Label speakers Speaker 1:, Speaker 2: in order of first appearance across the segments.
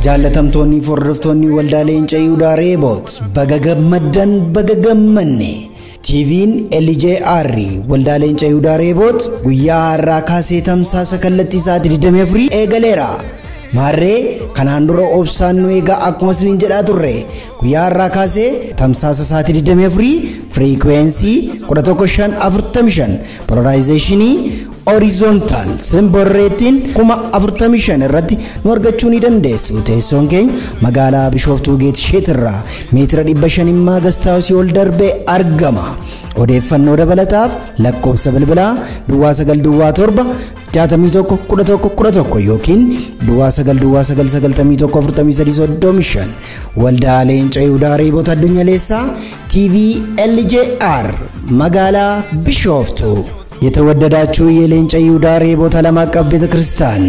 Speaker 1: Jaalatamtoonni forriftoonni waldaaleen Cayuudaa Reeboot bagagammaddan bagagammanne TV'n LJR waldaaleen Cayuudaa Reeboot guyyaa har'aa kaasee tamsaasa kallattii sa'aatii 24 eegaleera. Maarree kanaan dura obsaan nu eegaa akkuma isiniin jedhaa turre guyyaa har'aa kaasee tamsaasa sa'aatii 24 frequency 11545 polarization horizontal symbol rating 45 irratti nu argachuu ni dandeessu. Teessoon keenya magaalaa Bishooftuu Geetsheetirraa meetira 500 Maagastaawusii ol darbee argama. Odeeffannoo dabalataaf lakkoofsa bilbilaa 927 61 yookiin 999914335 waldaaleen Cayuudaa Reeboot Addunyaleessaa TV LJR magaalaa Bishooftuu የተወደዳችሁ የሌን Cayuudaa Reeboot ዓለም አቀፍ ቤተክርስቲያን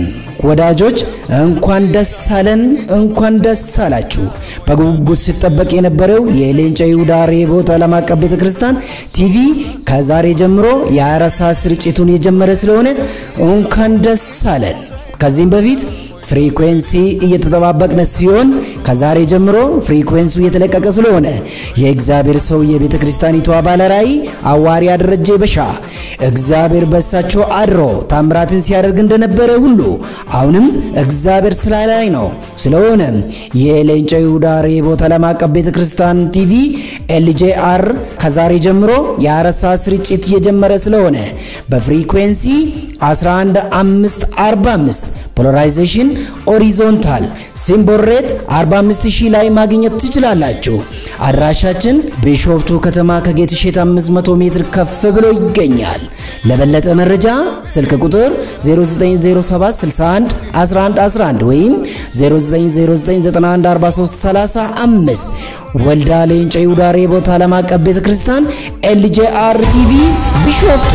Speaker 1: ወዳጆች እንኳን ደስ አለን እንኳን ደስ አላችሁ። በጉጉት ሲጠበቅ የነበረው የሌን Cayuudaa Reeboot ዓለም አቀፍ ቤተክርስቲያን ቲቪ ከዛሬ ጀምሮ የ24 ሰዓት ስርጭቱን የጀመረ ስለሆነ እንኳን ደስ አለን። ከዚህም በፊት ፍሪኩዌንሲ እየተጠባበቅን ሲሆን ከዛሬ ጀምሮ ፍሪኩዌንሲው እየተለቀቀ ስለሆነ የእግዚአብሔር ሰው የቤተ ክርስቲያኒቱ አባላራይ አዋሪ ያደረጀ በሻ እግዚአብሔር በሳቸው አድሮ ታምራትን ሲያደርግ እንደነበረ ሁሉ አሁንም እግዚአብሔር ስላላይ ነው። ስለሆነ የሌን Cayuudaa Reeboot ዓለም አቀፍ ቤተ ክርስቲያን ቲቪ LJR ከዛሬ ጀምሮ የ24 ሰዓት ስርጭት እየጀመረ ስለሆነ በፍሪኩዌንሲ 11545 polarization horizontal symbol rate 45000 ላይ ማግኘት ትችላላችሁ። አድራሻችን ቢሾፍቱ ከተማ ከጌትሼት 500 ሜትር ከፍ ብሎ ይገኛል። ለበለጠ መረጃ ስልክ ቁጥር 0907611111 ወይም 0909914335 ወልዳሌን Cayuudaa Reeboot ዓለም አቀፍ ቤተክርስቲያን LJR TV ቢሾፍቱ